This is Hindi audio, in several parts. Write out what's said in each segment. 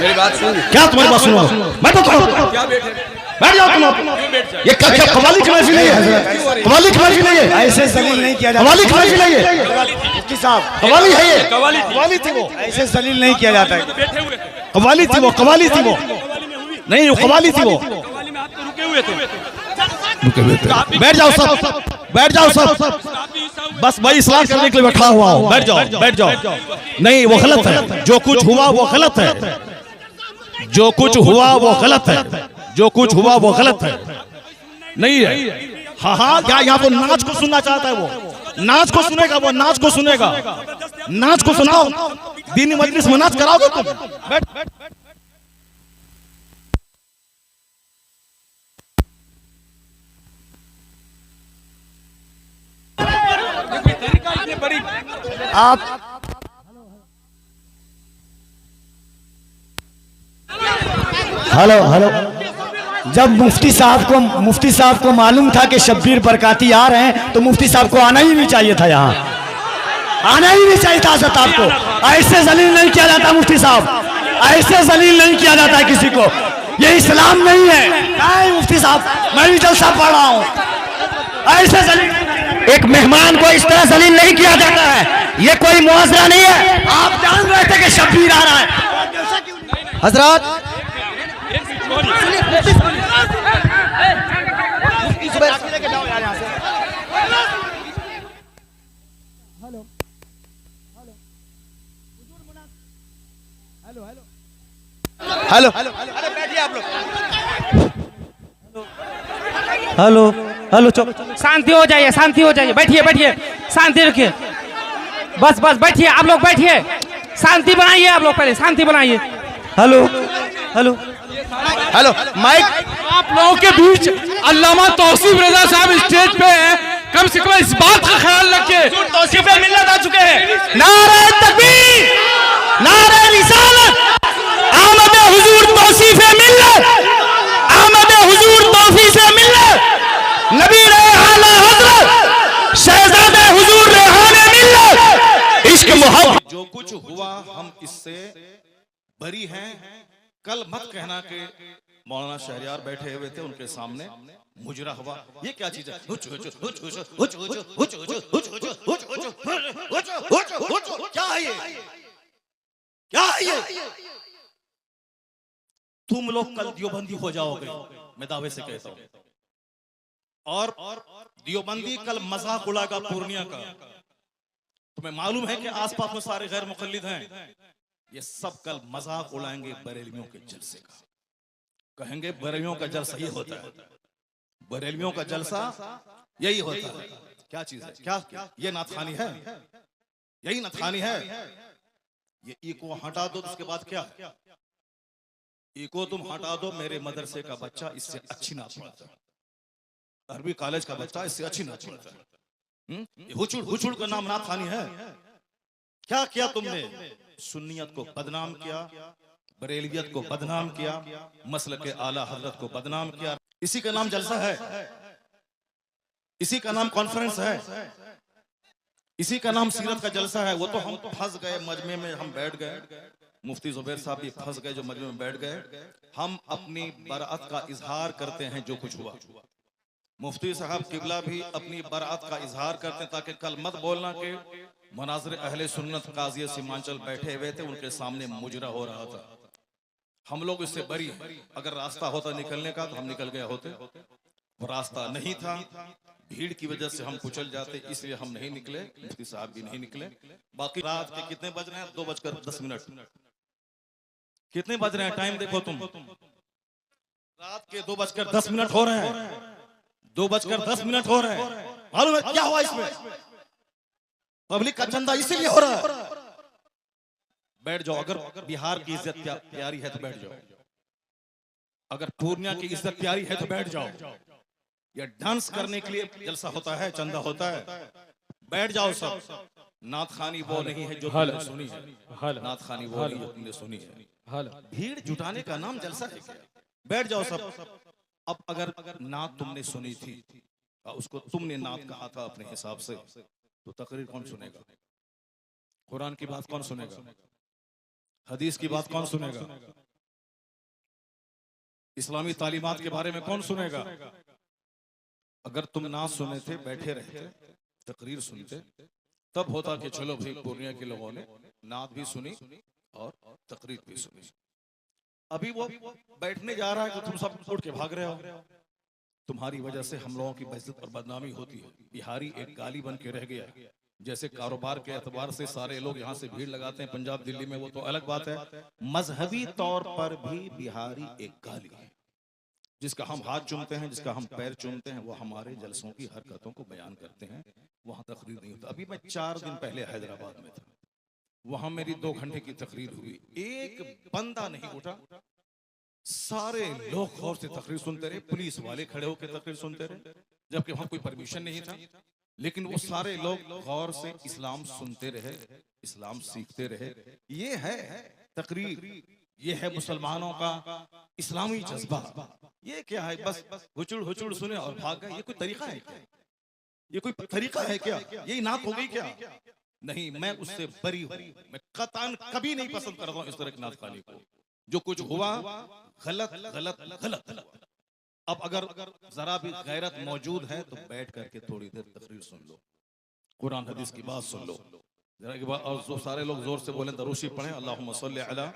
मेरी बात सुन। क्या तुम्हारी बात सुनो? मैं तो क्या बैठ जाओ तुम। ये क्या कवाली की महफिल नहीं है? कवाली की महफिल नहीं है। ऐसे जलील नहीं किया जाता। कवाली की महफिल नहीं है। मुफ्ती साहब कवाली है ये। कवाली थी वो। ऐसे जलील नहीं किया जाता है। बैठे हुए थे, कवाली थी वो। कवाली थी वो। नहीं वो कवाली थी वो। कवाली में आप तो रुके हुए थे। बैठ जाओ सब। बैठ जाओ सब। बस भाई इस्लाम करने के लिए बैठा हुआ हूँ। बैठ जाओ बैठ जाओ। नहीं वो गलत है। जो कुछ हुआ वो गलत है। जो कुछ हुआ वो गलत है। जो कुछ हुआ वो गलत है। नहीं है। हाँ हाँ क्या यहाँ तो नाच को सुनना चाहता है वो। नाच को सुनेगा वो। नाच को सुनेगा। नाच को सुनाओ। दीनी मजलिस में नाच कराओगे तुम? बैठ। आप हेलो हेलो। जब मुफ्ती साहब को मालूम था कि शब्बीर बरकाती आ रहे हैं तो मुफ्ती साहब को आना ही नहीं चाहिए था। यहाँ आना ही नहीं चाहिए था। आपको ऐसे जलील नहीं किया जाता मुफ्ती साहब। ऐसे जलील नहीं किया जाता है किसी को। ये इस्लाम नहीं है। मुफ्ती साहब मैं भी जलसा पढ़ रहा हूँ। ऐसे जलील एक मेहमान को इस तरह जलील नहीं किया जाता है। ये कोई मुआवजा नहीं है। आप जान रहे थे कि शब्बीर आ रहा है। हजरत हेलो बैठिए आप लोग। हेलो हेलो शांति हो जाइए, शांति हो जाइए। बैठिए बैठिए, शांति रखिए। बस बस बैठिए आप लोग, बैठिए। शांति बनाइए आप लोग, पहले शांति बनाइए। Hello hello hello mike. आप लोगों के बीच अल्लामा तौसीफ रजा साहब स्टेज पे हैं। कम से कम इस बात का ख्याल रखिए। तौसीफ मिल्लत आ चुके हैं। नारे तकबीर, नारे रिसालत, आमद हुजूर तौसीफ मिल्लत, आमद हुजूर तौसीफ मिल्लत, नबी आला हजरत शहजादे हुजूर रेहाने मिल्लत, इश्क मोहब्बत। जो कुछ हुआ हम इससे बरी हैं। कल मत कहना कि मौलाना शहरियार बैठे हुए थे उनके सामने मुजरा हुआ। ये क्या चीज है? क्या है ये? क्या है ये? तुम लोग कल दियोबंदी हो जाओगे, मैं दावे से कहता हूं। और दियोबंदी कल मजाक उड़ाएगा पूर्णिया का। तुम्हें मालूम है कि आसपास में सारे गैर मुकल्लिद हैं। ये सब कल मजाक उड़ाएंगे बरेलवियों के जलसे का। कहेंगे बरेलवियों का जलसा ये होता है। बरेलवियों का जलसा यही होता है। क्या चीज है? क्या ये नाथखानी है? यही नाथखानी है। ये इको हटा दो, उसके बाद क्या? इको तुम हटा दो, मेरे मदरसे का बच्चा इससे अच्छी नात पढ़ता है। अरबी कॉलेज का बच्चा इससे अच्छी नात पढ़ता है। हुचुड़ हुचुड़ का नाम नाथखानी है। क्या किया तुमने? सुन्नियत को बदनाम किया, बरेलवियत को बदनाम किया, मसलक के आला हजरत को बदनाम किया। इसी का नाम जलसा है, इसी का नाम कॉन्फ्रेंस है, इसी का नाम सीरत का जलसा है। वो तो हम फंस गए मजमे में, हम बैठ गए। मुफ्ती जुबैर साहब भी फंस गए जो मजमे में बैठ गए। हम अपनी बराअत का इजहार करते हैं जो कुछ हुआ। मुफ्ती साहब किबला भी अपनी बराअत का इजहार करते हैं, ताकि कल मत बोलना कि मनाज़िर अहले सुन्नत काज़ी सीमांचल बैठे हुए थे, उनके सामने मुजरा हो रहा था। हम लोग इससे बरी हैं। अगर रास्ता होता निकलने का तो हम निकल गए होते। वो रास्ता नहीं था, भीड़ की वजह से हम कुचल जाते, इसलिए हम नहीं निकले। मुफ्ती साहब भी नहीं निकले। बाकी रात के कितने बज रहे हैं? 2:10। कितने बज रहे हैं? टाइम देखो तुम। रात के 2:10 हो रहे हैं। 2:10 हो रहे हैं। मालूम है क्या हुआ इसमें? पब्लिक का चंदा इसीलिए हो रहा है। बैठ जाओ। अगर बिहार की इज्जत प्यारी है तो बैठ जाओ। अगर पूर्णिया की इज्जत प्यारी है तो बैठ जाओ। ये डांस करने के लिए जलसा होता है, चंदा होता है। बैठ जाओ सब। नाथखानी वो नहीं है जो तुमने सुनी है। नाथखानी वो नहीं जो तुमने सुनी है। भीड़ जुटाने का नाम जलसा है क्या? बैठ जाओ सब। अब अगर नात तुमने सुनी थी, उसको तुमने नात कहा था अपने हिसाब से, तो तकरीर कौन सुनेगा? कुरान की बात कौन सुनेगा? हदीस की बात कौन सुनेगा? इस्लामी तालीमात के बारे में कौन सुनेगा? अगर तुम ना सुने थे, बैठे रहते, तकरीर सुनते, तब होता कि चलो भाई पूर्णिया के लोगों ने नात भी सुनी और तकरीर भी सुनी। अभी वो बैठने जा रहा है कि तुम सब उठ के भाग रहे हो। तुम्हारी वजह से हम लोगों की बेइज्जत और बदनामी होती है। बिहारी एक गाली बन के रह गया। जैसे कारोबार के एतबार से सारे लोग यहाँ से भीड़ लगाते हैं पंजाब दिल्ली में, वो तो अलग बात है। मजहबी तौर पर भी बिहारी एक गाली है। जिसका हम हाथ चूमते हैं, जिसका हम पैर चूमते हैं, वो हमारे जलसों की हरकतों को बयान करते हैं। वहां तकरीर नहीं होता। अभी मैं 4 दिन पहले हैदराबाद में था, वहां मेरी 2 घंटे की तकरीर हुई। एक बंदा नहीं उठा, सारे लोग गौर से तकरीर सुनते रहे। पुलिस वाले खड़े होकर तकरीर सुनते रहे, जबकि वहां कोई परमिशन नहीं था। लेकिन वो सारे लोग गौर से इस्लाम सुनते रहे, इस्लाम सीखते रहे। ये है तकरीर, ये है मुसलमानों का इस्लामी जज्बा। ये क्या है? बस हुचुड़ हुचुड़ सुने और भाग गए। ये कोई तरीका है क्या? ये कोई तरीका है क्या? यही नात हो गई क्या? नहीं, मैं उससे बरी हूं। मैं कतान कभी नहीं पसंद करता हूं इस तरह की नात खाने को। जो कुछ हुआ गलत गलत गलत। अब अगर जरा भी गैरत मौजूद है तो बैठ करके थोड़ी देर तकरीर सुन लो, कुरान हदीस की बात सुन लो जरा के बाद। और जो सारे लोग जोर से बोलें दरूशी पढ़ें, अल्लाहुम्मा सल्ली अला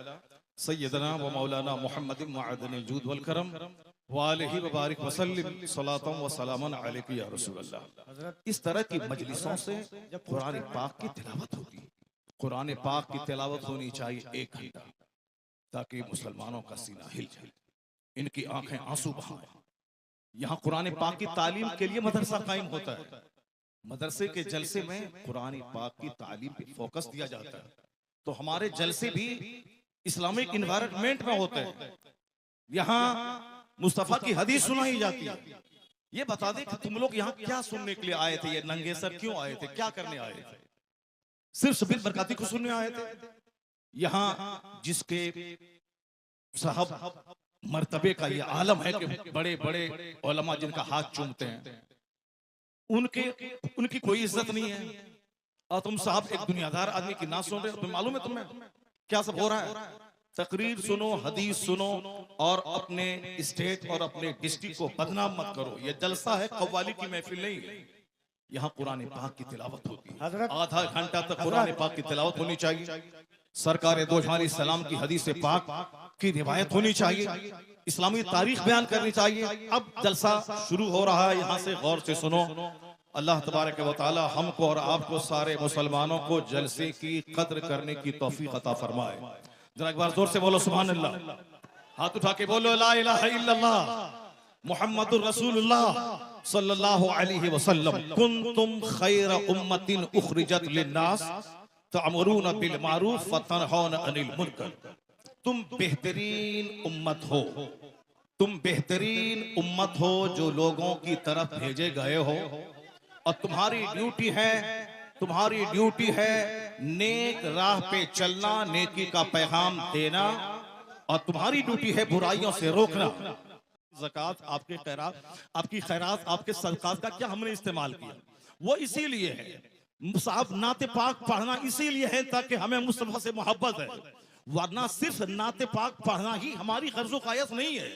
सय्यदना व मौलाना मुहम्मदिन मअदनिल जूद वल करम व आलिहि व बारिक व सल्लिम सलातन व सलामन अलैका या रसूल अल्लाह। इस तरह की मजलिसों से जब कुरान पाक की तिलावत होगी, कुरान पाक की तिलावत होनी चाहिए 1 घंटा, ताकि मुसलमानों का सीना हिल जाए, इनकी आंखें आंसू बहाएं। यहाँ कुरान पाक की तालीम के लिए मदरसा कायम होता है। मदरसे के जलसे में कुरान पाक की तालीम पे फोकस दिया जाता है। तो हमारे जलसे भी इस्लामिक इन्वायरमेंट में होते हैं। यहाँ मुस्तफा की हदीस सुनाई जाती है। ये बता दे कि तुम लोग यहाँ क्या सुनने के लिए आए थे? ये नंगे सर क्यों आए थे? क्या करने आए थे? सिर्फ शबीर बरकाती को सुनने आए थे? यहाँ जिसके साहब मर्तबे का ये आलम है कि बड़े बड़े उलमा जिनका हाथ चूमते हैं, उनकी कोई इज्जत नहीं है। और तुम साहब एक दुनियादार आदमी की ना सुन रहे हो। तुम्हें मालूम है तुम्हें क्या सब हो रहा है? तकरीर सुनो, हदीस सुनो और अपने स्टेट और अपने डिस्ट्रिक्ट को बदनाम मत करो। ये जलसा है, कव्वाली की महफिल नहीं है। यहाँ कुरान पाक की तिलावत होती है। आधा घंटा तक कुरान पाक की तिलावत होनी चाहिए। सरकार दो जहां सलाम की हदीस पाक की रिवायत होनी चाहिए। इस्लामी तारीख बयान करनी चाहिए। अब जलसा शुरू हो रहा है, यहाँ से गौर से सुनो। अल्लाह तबारक व तआला हमको और आपको सारे मुसलमानों को जलसे की कद्र करने की तौफीक अता फरमाए। जरा एक बार जोर से बोलो सुभान अल्लाह। हाथ उठा के बोलो ला इलाहा इल्लल्लाह मुहम्मदुर रसूलुल्लाह सल्लल्लाहु अलैहि वसल्लम। कुंतुम खैर उम्मतिन उखरिजत लिन्नास तअमुरूना बिल मारूफ व तनहौना अनिल मुनकर। तुम बेहतरीन उम्मत हो, तुम बेहतरीन उम्मत हो जो लोगों की तरफ भेजे गए हो। और तुम्हारी ड्यूटी है नेक राह पे चलना, नेकी का पैगाम देना। और तुम्हारी ड्यूटी है बुराइयों से रोकना। ज़कात, आपके खैरात, आपकी खैरात, आपके सदकात का क्या हमने इस्तेमाल किया? वो इसीलिए है साहब, नाते पाक पढ़ना इसीलिए है ताकि हमें मुस्तफा से मोहब्बत है। वरना सिर्फ नाते पाक पढ़ना ही हमारी गर्ज़ो क़यास नहीं है।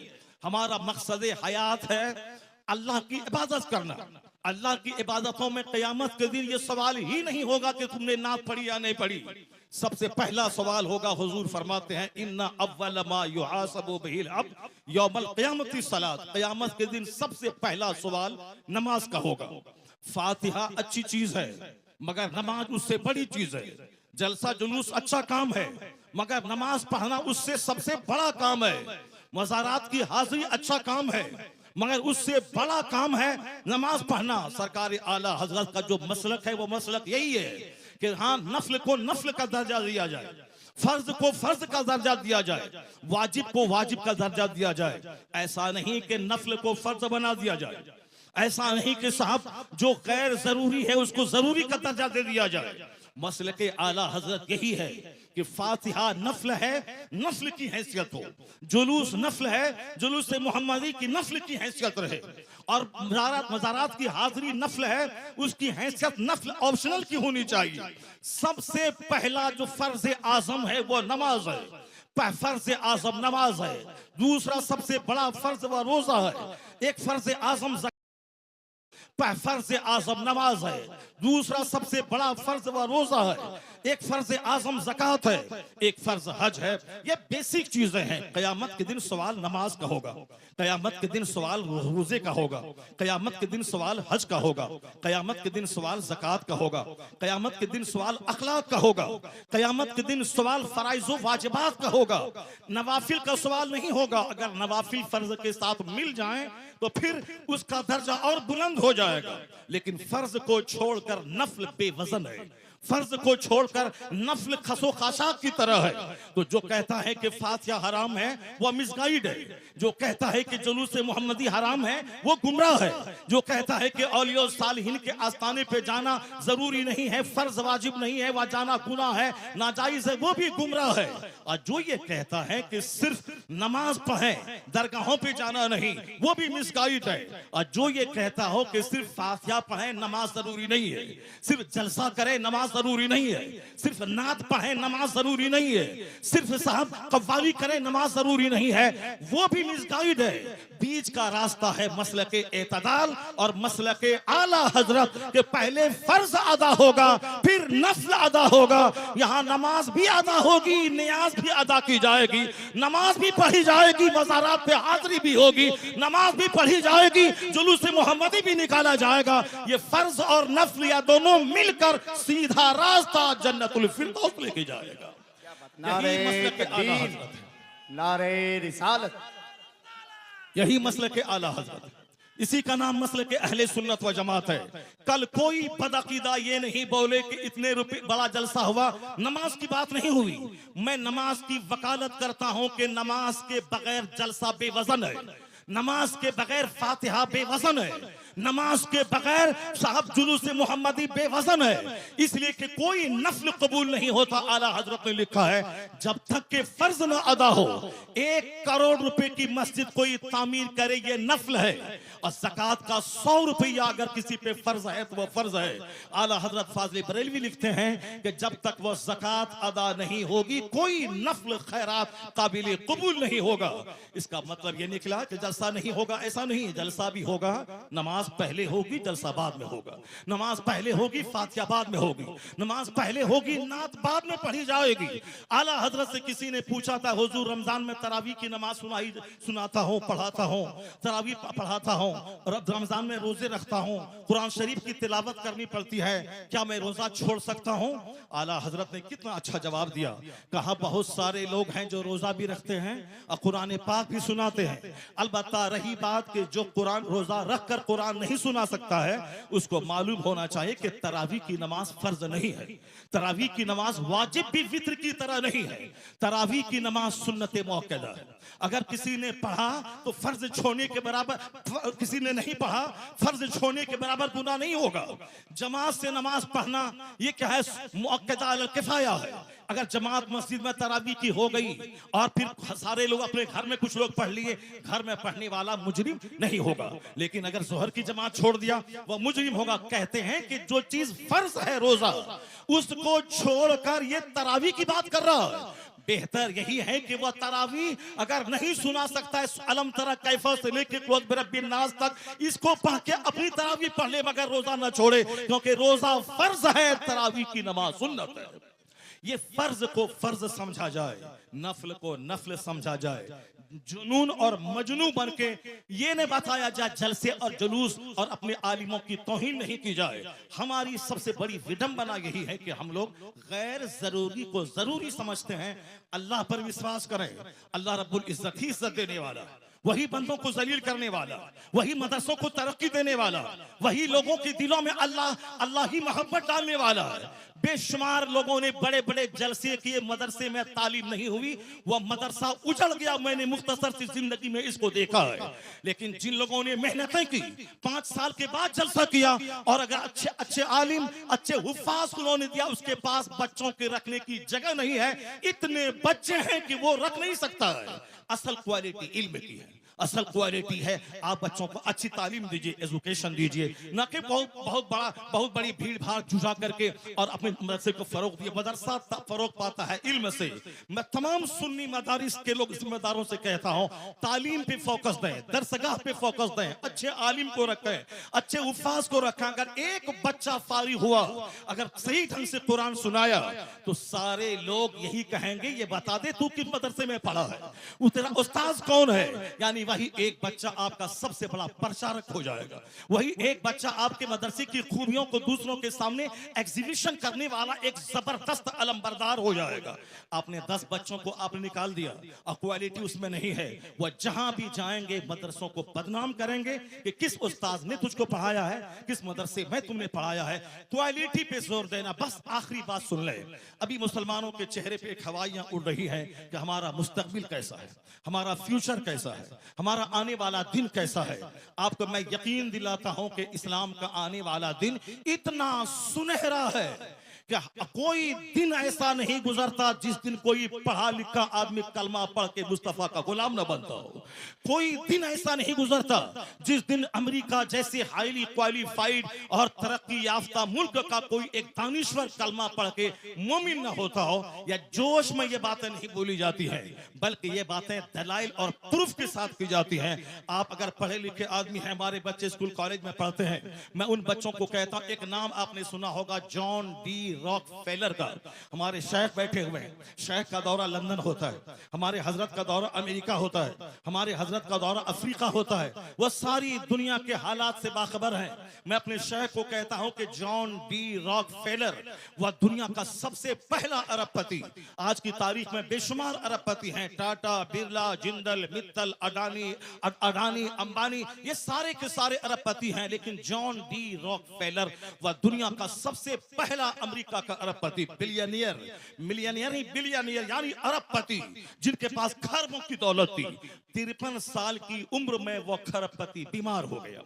हमारा मकसद हयात है अल्लाह की इबादत करना। अल्लाह की इबादतों में क़यामत के दिन ये सवाल ही नहीं होगा कि तुमने नात पढ़ी या नहीं पढ़ी। सबसे पहला सवाल होगा, हुजूर फरमाते हैं इन्ना अव्वल मा युहासबु बिहिल अब्द यौमल क़यामति सलात। क़यामत के दिन सबसे पहला सवाल नमाज का होगा। फातिहा अच्छी चीज है मगर नमाज उससे बड़ी चीज है। जलसा जुलूस अच्छा काम है मगर नमाज पढ़ना उससे सबसे बड़ा काम है। मज़ारात की हाजिरी अच्छा काम है मगर उससे बड़ा काम है नमाज पढ़ना। सरकार आला हजरत का जो मसलक है वो मसलक यही है कि हाँ, नफ्ल को नफ्ल का दर्जा दिया जाए, फर्ज को फर्ज का दर्जा दिया जाए, वाजिब को वाजिब का दर्जा दिया जाए। ऐसा नहीं कि नफ्ल को फर्ज बना दिया जाए, ऐसा नहीं कि साहब जो गैर जरूरी है उसको जरूरी का दर्जा दे दिया जाए। मसले के आला हजरत यही है कि फातिहा नफल है, नफल की हैसियत हो, जुलूस नफल है, जुलूस मोहम्मदी की नफल की हैसियत रहे, और मज़ारात की हाजिरी नफल है, उसकी हैसियत नफल ऑप्शनल की होनी चाहिए। सबसे पहला जो फर्ज आजम है वो नमाज है, फर्ज आजम नमाज है। दूसरा सबसे बड़ा फर्ज व रोजा है। एक फर्ज आजम फर्ज आजम नमाज है, दूसरा सबसे बड़ा फर्ज व रोजा है, एक फर्ज आजम ज़कात है, एक फर्ज हज है। ये बेसिक चीजें हैं। कयामत के दिन सवाल नमाज का होगा, कयामत के दिन सवाल रोजे का होगा, कयामत के दिन सवाल हज का होगा, कयामत के दिन सवाल ज़कात का होगा, कयामत के दिन सवाल अखलाक का होगा, कयामत के दिन सवाल फराइज़ व वाजिबात का होगा। नवाफिल का सवाल नहीं होगा। अगर नवाफिल फर्ज के साथ मिल जाएं तो फिर उसका दर्जा और बुलंद हो जाएगा। लेकिन फर्ज को छोड़कर नफल बेवजन है, फर्ज को छोड़कर नफल खसो खाशाक की तरह है। तो जो कहता है कि फातिहा हराम है वो मिसगाइड है, जो कहता है कि जुलूस मोहम्मदी हराम है वो गुमराह है, जो कहता है कि औलिया सालिहीन के आस्थाने पे जाना जरूरी नहीं है, फर्ज वाजिब नहीं है, वह जाना गुनाह है, नाजायज है, वो भी गुमराह है। और जो ये कहता है कि सिर्फ नमाज पढ़ें, दरगाहों पे जाना नहीं, वो भी मिसगाइड है। और जो ये कहता हो कि सिर्फ फातिहा पढ़ें, नमाज जरूरी नहीं है, सिर्फ जलसा करें, नमाज जरूरी नहीं है, सिर्फ नात पढ़ें, नमाज जरूरी नहीं है, सिर्फ साहब कव्वाली करें, नमाज जरूरी नहीं है, वो भी मिसगाइड है। बीच का रास्ता है मसलके एतदाल और मसलके आला हजरत के पहले फर्ज अदा होगा, फिर नफल अदा होगा। यहाँ नमाज भी अदा होगी, नियाज भी अदा की जाएगी, नमाज भी पढ़ी जाएगी, मज़ारात पे हाजिरी भी होगी, नमाज भी पढ़ी जाएगी, जुलूस मोहम्मदी भी निकाला जाएगा। ये फर्ज और नफल या दोनों मिलकर सीधा रास्ता जन्नतुल फिरदौस लेके जाएगा। नारे यही मसलके आला तकबीर, हजरत है, नारे रिसालत, यही मसलके आला हजरत है। इसी का नाम मसलके अहले सुन्नत व जमात है। कल कोई बदअकीदा ये नहीं बोले कि इतने रुपए बड़ा जलसा हुआ, नमाज की बात नहीं हुई। मैं नमाज की वकालत करता हूं कि नमाज के बगैर जलसा बेवजन है, नमाज के बगैर फातिहा बेवजन है, नमाज के बगैर साहब जुलूस मोहम्मदी बेवजन है। इसलिए कि कोई नफल कबूल नहीं होता। आला हजरत ने लिखा है जब तक के फर्ज न अदा हो। 1 करोड़ रुपए की मस्जिद कोई तामीर करे ये नफल है, और ज़कात का 100 रुपया अगर किसी पे फर्ज है तो वो फर्ज है। आला हजरत फाज़िल बरेलवी लिखते हैं कि जब तक वो ज़कात अदा नहीं होगी कोई नफल खैरात काबिल कबूल नहीं होगा। इसका मतलब ये निकला कि जलसा नहीं होगा, ऐसा नहीं, जलसा भी होगा, नमाज पहले होगी, जलसा बाद में होगा, नमाज पहले होगी, फातिहा बाद में होगी, नमाज पहले होगी, नात बाद में पढ़ी जाएगी। आला हजरत से किसी ने पूछा था, हुजूर रमजान में तरावी की नमाज सुनाता हूँ, पढ़ाता हूँ, तरावी पढ़ाता हूँ, रमजान में रोजे रखता हूँ, कुरान शरीफ की तिलावत करनी पड़ती है, क्या मैं रोजा छोड़ सकता हूँ? आला हजरत ने कितना अच्छा जवाब दिया। कहा बहुत सारे लोग हैं जो रोजा भी रखते हैं और कुरान पाक भी सुनाते हैं। अलबत्ता रही बात कि जो कुरान रोजा रख कर कुरान नहीं सुना सकता है, उसको मालूम होना चाहिए कि तरावी की नमाज फर्ज नहीं है, तरावी की नमाज वाजिब भी वित्र की तरह नहीं है, तरावी की नमाज सुन्नत मुअक्कदा है। अगर किसी ने पढ़ा तो फर्ज छोड़ने के बराबर, किसी ने नहीं पढ़ा फर्ज छोड़ने के बराबर गुनाह नहीं होगा। जमात से नमाज पढ़ना ये क्या है, मुअक्कदा अल किफाया है। अगर जमात मस्जिद में तरावी की हो गई और फिर सारे लोग अपने घर में कुछ लोग पढ़ लिए, घर में पढ़ने वाला मुजरिम नहीं होगा। लेकिन अगर जोहर की जमात छोड़ दिया वह मुजरिम होगा। कहते हैं कि जो चीज फर्ज है रोजा, उसको छोड़कर ये तरावी की बात कर रहा है। बेहतर यही है कि वह तरावी अगर नहीं सुना सकता है, अलम तरा कैफा से लेके क्लोज बिरब्बिन नास तक, इसको पढ़ के अपनी तरावी पढ़ ले, मगर रोजा न छोड़े, क्योंकि रोजा फर्ज है, तरावी की नमाज सुन्नत है। ये फर्ज को फर्ज समझा जाए, नफल को नफल समझा जाए, जुनून और मजनू बन के ये न बताया जाए जलसे और जुलूस और अपने आलिमों की तौहीन नहीं की जाए। हमारी सबसे बड़ी विडंबना यही है कि हम लोग गैर जरूरी को जरूरी समझते हैं। अल्लाह पर विश्वास करें, अल्लाह रब्बुल इज्जत ही इज्जत देने वाला, वही बंदों को जलील करने वाला, वही मदरसों को तरक्की देने वाला, वही लोगों के दिलों में अल्लाह अल्लाह ही मोहब्बत डालने वाला है। बेशुमार लोगों ने बड़े बड़े जलसे किए, मदरसे में तालीम नहीं हुई, वह मदरसा उजड़ गया। मैंने मुख्तसर सी जिंदगी में इसको देखा है। लेकिन जिन लोगों ने मेहनतें की, 5 साल के बाद जलसा किया, और अगर अच्छे अच्छे आलिम, अच्छे हुफ्फाज उन्होंने दिया, उसके पास बच्चों के रखने की जगह नहीं है, इतने बच्चे हैं कि वो रख नहीं सकता है। असल क्वालिटी इल्म की है, असल क्वालिटी है आप बच्चों को अच्छी तालीम दीजिए, एजुकेशन दीजिए, ना कि बहुत बड़ी भीड़ भाड़ जुटा करके और अपने मदरसे को फरोग दिए। मदरसा फरोग पाता है इल्म से। मैं तमाम सुन्नी मदारिस के लोग जिम्मेदारों से कहता हूं, तालीम पे फोकस दें, दरसगाह पे फोकस दें, अच्छे आलिम को रखें, अच्छे उफ़ाज को रखें। अगर एक बच्चा फारिग हुआ, अगर सही ढंग से कुरान सुनाया, तो सारे लोग यही कहेंगे, ये बता दे तू किस मदरसे में पढ़ा है, तेरा उस्ताद कौन है। यानी वही एक बच्चा आपका सबसे बड़ा प्रचारक हो जाएगा। वही एक बच्चा आपके मदरसे की खूबियों को दूसरों के सामने एग्जीबिशन करने वाला एक जबरदस्त अलमबरदार हो जाएगा। आपने 10 बच्चों को आपने निकाल दिया और क्वालिटी उसमें नहीं है, वह जहां भी जाएंगे मदरसों को बदनाम करेंगे कि किस उस्ताद ने तुझको पढ़ाया है, किस मदरसे में तुमने पढ़ाया है। क्वालिटी पे जोर देना। बस आखिरी बात सुन ले, अभी मुसलमानों के चेहरे पे खवाइयां उड़ रही हैं कि हमारा मुस्तकबिल कैसा है, हमारा फ्यूचर कैसा है, हमारा आने वाला दिन कैसा है। आपको मैं यकीन दिलाता हूं कि इस्लाम का आने वाला दिन इतना सुनहरा है कि कोई दिन ऐसा नहीं गुजरता जिस दिन कोई पढ़ा लिखा आदमी कलमा पढ़ के मुस्तफा का गुलाम न बनता हो। कोई दिन ऐसा नहीं गुजरता जिस दिन अमेरिका जैसे हाईली क्वालिफाइड और तरक्की याफ्ता मुल्क का कोई एक दानिश्वर कलमा पढ़ के मोमिन न होता हो। या जोश में ये बातें नहीं बोली जाती हैं, बल्कि ये बातें दलाइल और प्रूफ के साथ की जाती हैं। आप अगर पढ़े लिखे आदमी हैं, हमारे बच्चे स्कूल कॉलेज में पढ़ते हैं, मैं उन बच्चों को कहता हूं, एक नाम आपने सुना होगा जॉन डी रॉकफेलर का। हमारे शेख बैठे हुए हैं, शेख का दौरा लंदन होता है, हमारे हजरत का दौरा अमेरिका होता है, हमारे हजरत का दौरा अफ्रीका होता है। वह सारी दुनिया के हालात से बाखबर हैं। मैं अपने शेख को कहता हूं कि जॉन डी रॉकफेलर वह दुनिया का सबसे पहला अरबपति। आज की तारीख में बेशुमार अरबपति हैं, टाटा, बिरला, जिंदल, मित्तल, अडानी, अंबानी, ये सारे के सारे अरबपति हैं। लेकिन जॉन डी रॉकफेलर वह दुनिया का सबसे पहला अमेरिका का अरबपति, बिलियनियर, मिलियनियर नहीं बिलियनियर, यानी अरबपति जिनके पास खरबों की दौलत थी। 53 साल की उम्र में वो खरबपति बीमार हो गया।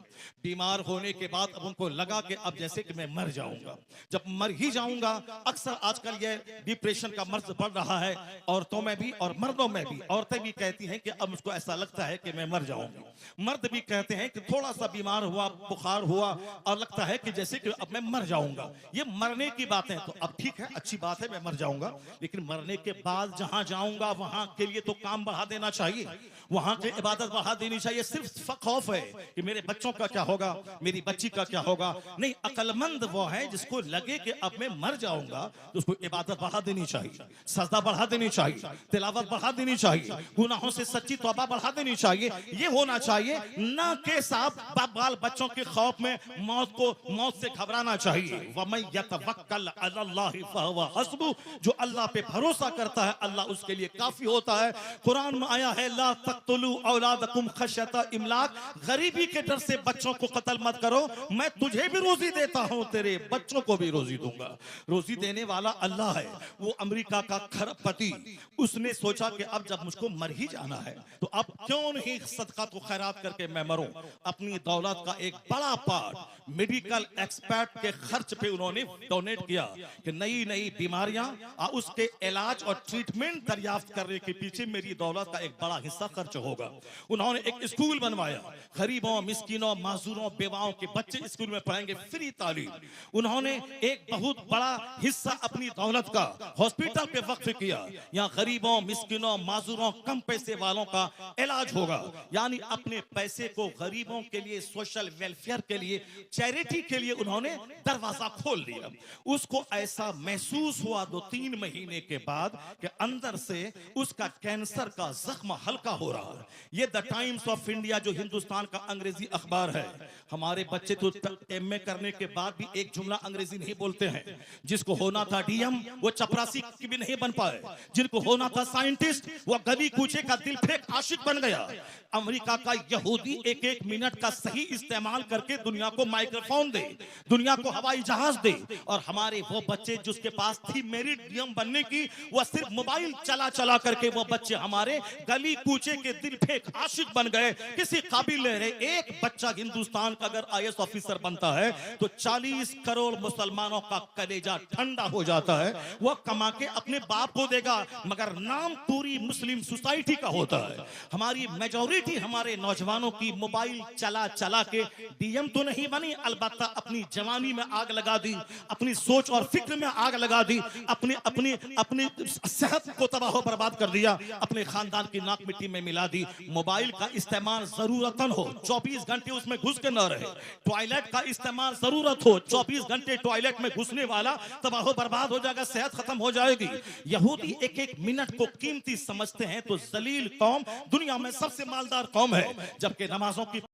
बीमार होने के बाद अब उनको लगा कि अब जैसे कि मैं मर जाऊंगा, जब मर ही जाऊंगा। अक्सर आजकल ये डिप्रेशन का मर्ज बढ़ रहा है, औरतों में भी और मर्दों में भी। औरतें भी कहती हैं कि अब मुझको ऐसा लगता है कि मैं मर जाऊंगी, मर्द भी कहते हैं कि थोड़ा सा बीमार हुआ, बुखार हुआ और लगता है कि जैसे कि अब मैं मर जाऊंगा। ये मरने की बात है। तो अब ठीक है, अच्छी बात है, मैं मर जाऊंगा, लेकिन मरने के बाद जहां जाऊंगा वहां के लिए तो काम बढ़ा देना चाहिए, वहां की इबादत बढ़ा देनी चाहिए। सिर्फ खौफ है कि मेरे बच्चों का क्या होगा, मेरी बच्ची का क्या होगा। नहीं, अक्लमंद वो है जिसको लगे कि अब मैं मर जाऊंगा तो उसको इबादत बढ़ा देनी चाहिए, सजदा बढ़ा देनी चाहिए, तिलावत बढ़ा देनी चाहिए, गुनाहों से सच्ची तौबा बढ़ा देनी चाहिए। ये होना चाहिए, ना कि साहब बाल बच्चों के खौफ में मौत से घबराना चाहिए। वमन यतवक्कल अलल्लाहि फहुवा हस्बुह, जो अल्लाह पे भरोसा करता है अल्लाह उसके लिए काफी होता है। कुरान में आया है, ला तक़तुलू औलादकुम खश्यता इमलाक, गरीबी के डर से बच्चों को कत्ल मत करो, मैं तुझे भी रोजी देता हूं, तेरे बच्चों को भी रोजी दूंगा। रोजी देने वाला अल्लाह है। वो अमेरिका का खरबपति, उसने सोचा कि अब जब मुझको मर ही जाना है तो अब क्यों नहीं सदका तो खैरात करके मैं मरूं। अपनी दौलत का एक बड़ा पार्ट मेडिकल एक्सपर्ट के खर्च पे उन्होंने डोनेट किया कि नई नई बीमारियां और उसके इलाज और ट्रीटमेंट दरियाफ्त करने के पीछे मेरी दौलत का एक बड़ा हिस्सा खर्च होगा। उन्होंने एक स्कूल बनवाया, गरीबों, मिस्किनों, माजूरों, बेवाओं के बच्चे स्कूल में पढ़ेंगे, फ्री तालीम। उन्होंने एक बहुत बड़ा हिस्सा अपनी दौलत का हॉस्पिटल पे वक्फ किया। यहाँ गरीबों, मिस्किनों, माजूरों, कम पैसे वालों का इलाज होगा। यानी अपने पैसे को गरीबों के लिए, सोशल वेलफेयर के लिए, चैरिटी के लिए उन्होंने दरवाजा खोल दिया। उसको ऐसा महसूस हुआ 2-3 महीने के बाद कि अंदर से उसका कैंसर का जख्म हल्का हो रहा है। ये द टाइम्स ऑफ इंडिया जो हिंदुस्तान का अंग्रेजी अखबार है, हमारे बच्चे तो एमए करने के बाद भी एक जुमला अंग्रेजी नहीं बोलते हैं। जिसको होना था डीएम वो चपरासी भी नहीं बन पाए, जिनको होना था साइंटिस्ट वो गली कूचे का दिल फेंक आशिक बन गया। अमेरिका का यहूदी 1-1 मिनट का सही इस्तेमाल करके दुनिया को माइक्रोफोन दे, दुनिया को हवाई जहाज दे, और हमारे वो बच्चे जिसके पास थी मेरिट डीएम बनने की, वह सिर्फ मोबाइल चला चला करके वो बच्चे हमारे गली कूचे के दिल फेंक आशिक बन गए, किसी काबिल नहीं रहे। एक बच्चा हिंदुस्तान का अगर आईएएस ऑफिसर बनता है तो 40 करोड़ मुसलमानों का कलेजा ठंडा हो जाता है। वह कमा के अपने बाप को देगा, मगर नाम पूरी मुस्लिम सोसाइटी का होता है। हमारी मेजॉरिटी हमारे नौजवानों की मोबाइल चला चला के डीएम तो नहीं बनी, अलबत्ता अपनी जवानी में आग लगा दी, अपनी सोच और फिक्र में आग लगा दी, अपनी अपनी अपनी सेहत को तबाह बर्बाद कर दिया, अपने खानदान की नाक मिट्टी में मिला दी। मोबाइल का इस्तेमाल जरूरतन हो, 24 घंटे उसमें घुस के न रहे। टॉयलेट का इस्तेमाल जरूरत हो, 24 घंटे टॉयलेट में घुसने वाला तबाह बर्बाद हो जाएगा, सेहत खत्म हो जाएगी। यहूदी एक एक मिनट को कीमती समझते हैं तो जलील कौम दुनिया में सबसे मालदार कौम है, जबकि नमाजों की